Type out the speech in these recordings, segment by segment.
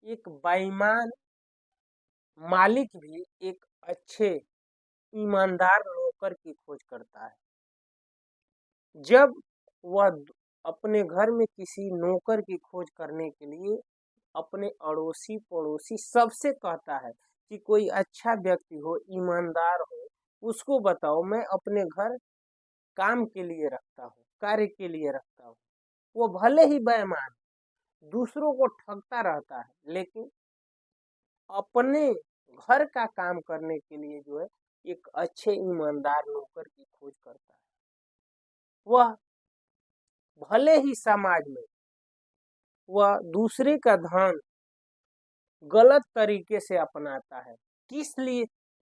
एक बेईमान मालिक भी एक अच्छे ईमानदार नौकर की खोज करता है। जब वह अपने घर में किसी नौकर की खोज करने के लिए अपने अड़ोसी पड़ोसी सबसे कहता है कि कोई अच्छा व्यक्ति हो, ईमानदार हो, उसको बताओ, मैं अपने घर काम के लिए रखता हूँ, कार्य के लिए रखता हूँ। वो भले ही बेईमान दूसरों को ठगता रहता है, लेकिन अपने घर का काम करने के लिए जो है एक अच्छे ईमानदार नौकर की खोज करता है। वह भले ही समाज में वह दूसरे का धन गलत तरीके से अपनाता है, किस लिए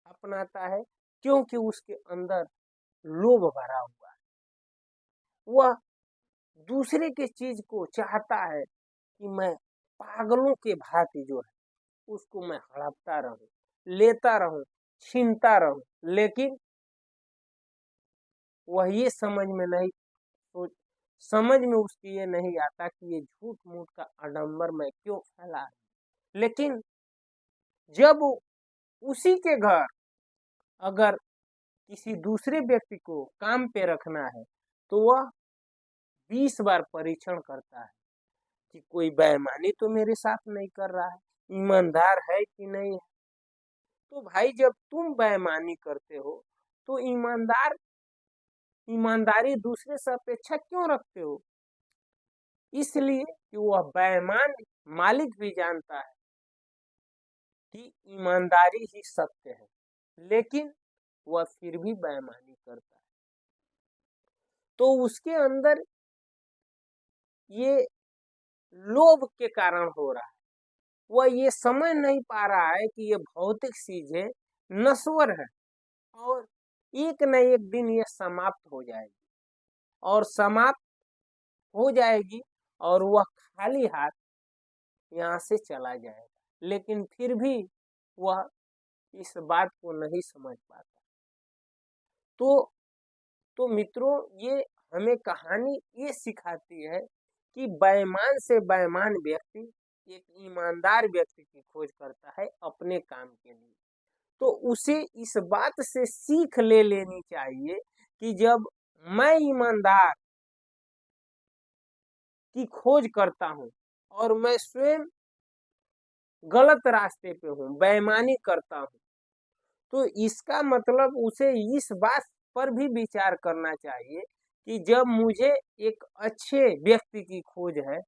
अपनाता है? क्योंकि उसके अंदर लोभ भरा हुआ है। वह दूसरे के चीज को चाहता है कि मैं पागलों के भांति जो है उसको मैं हड़पता रहूं, लेता रहूं, छीनता रहूं, लेकिन वह ये समझ में उसकी ये नहीं आता कि ये झूठ मूठ का आडंबर मैं क्यों फैला रहा हूं। लेकिन जब उसी के घर अगर किसी दूसरे व्यक्ति को काम पे रखना है तो वह 20 बार परीक्षण करता है कि कोई बेईमानी तो मेरे साथ नहीं कर रहा है, ईमानदार है कि नहीं है। तो भाई जब तुम बेईमानी करते हो तो ईमानदारी दूसरे से अपेक्षा क्यों रखते हो? इसलिए कि वह बेईमान मालिक भी जानता है कि ईमानदारी ही सत्य है, लेकिन वह फिर भी बेईमानी करता है। तो उसके अंदर ये लोभ के कारण हो रहा है। वह ये समझ नहीं पा रहा है कि ये भौतिक चीजें नश्वर है और एक न एक दिन ये समाप्त हो जाएगी और समाप्त हो जाएगी और वह खाली हाथ यहाँ से चला जाएगा। लेकिन फिर भी वह इस बात को नहीं समझ पाता। तो मित्रों, ये हमें कहानी ये सिखाती है कि बेईमान से बेईमान व्यक्ति एक ईमानदार व्यक्ति की खोज करता है अपने काम के लिए। तो उसे इस बात से सीख ले लेनी चाहिए कि जब मैं ईमानदार की खोज करता हूँ और मैं स्वयं गलत रास्ते पे हूँ, बेईमानी करता हूँ, तो इसका मतलब उसे इस बात पर भी विचार करना चाहिए कि जब मुझे एक अच्छे व्यक्ति की खोज है,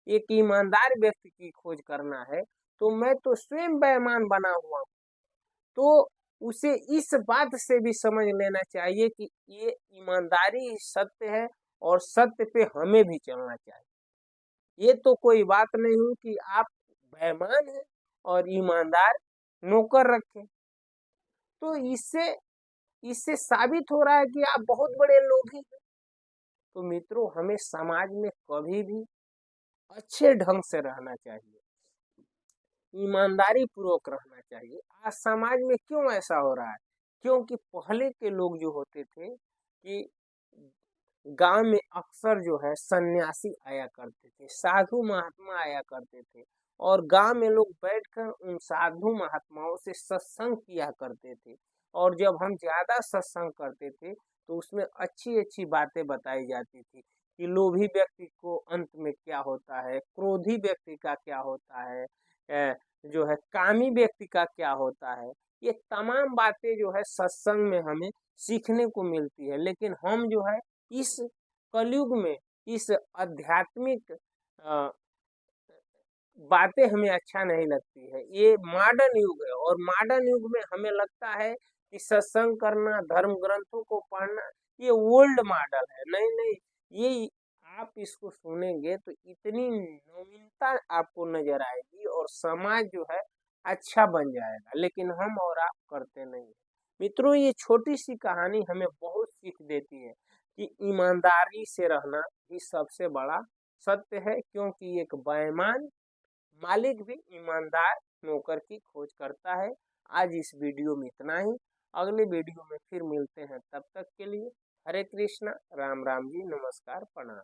एक ईमानदार व्यक्ति की खोज करना है, तो मैं तो स्वयं बेईमान बना हुआ हूँ। तो उसे इस बात से भी समझ लेना चाहिए कि ये ईमानदारी ही सत्य है और सत्य पे हमें भी चलना चाहिए। ये तो कोई बात नहीं हुई कि आप बेईमान हैं और ईमानदार नौकर रखें। तो इससे इससे साबित हो रहा है कि आप बहुत बड़े लोभी हैं। तो मित्रों, हमें समाज में कभी भी अच्छे ढंग से रहना चाहिए, ईमानदारी पूर्वक रहना चाहिए। आज समाज में क्यों ऐसा हो रहा है? क्योंकि पहले के लोग जो होते थे कि गांव में अक्सर जो है सन्यासी आया करते थे, साधु महात्मा आया करते थे और गांव में लोग बैठकर उन साधु महात्माओं से सत्संग किया करते थे। और जब हम ज्यादा सत्संग करते थे तो उसमें अच्छी अच्छी बातें बताई जाती थी कि लोभी व्यक्ति को अंत में क्या होता है, क्रोधी व्यक्ति का क्या होता है, जो है कामी व्यक्ति का क्या होता है। ये तमाम बातें जो है सत्संग में हमें सीखने को मिलती है। लेकिन हम जो है इस कलयुग में इस आध्यात्मिक बातें हमें अच्छा नहीं लगती है। ये मॉडर्न युग है और मॉडर्न युग में हमें लगता है कि सत्संग करना, धर्म ग्रंथों को पढ़ना ये ओल्ड मॉडल है। नहीं नहीं, ये आप इसको सुनेंगे तो इतनी नवीनता आपको नजर आएगी और समाज जो है अच्छा बन जाएगा। लेकिन हम और आप करते नहीं हैं। मित्रों, ये छोटी सी कहानी हमें बहुत सीख देती है कि ईमानदारी से रहना ही सबसे बड़ा सत्य है, क्योंकि एक बेईमान मालिक भी ईमानदार नौकर की खोज करता है। आज इस वीडियो में इतना ही। अगले वीडियो में फिर मिलते हैं, तब तक के लिए हरे कृष्णा, राम राम जी, नमस्कार, प्रणाम।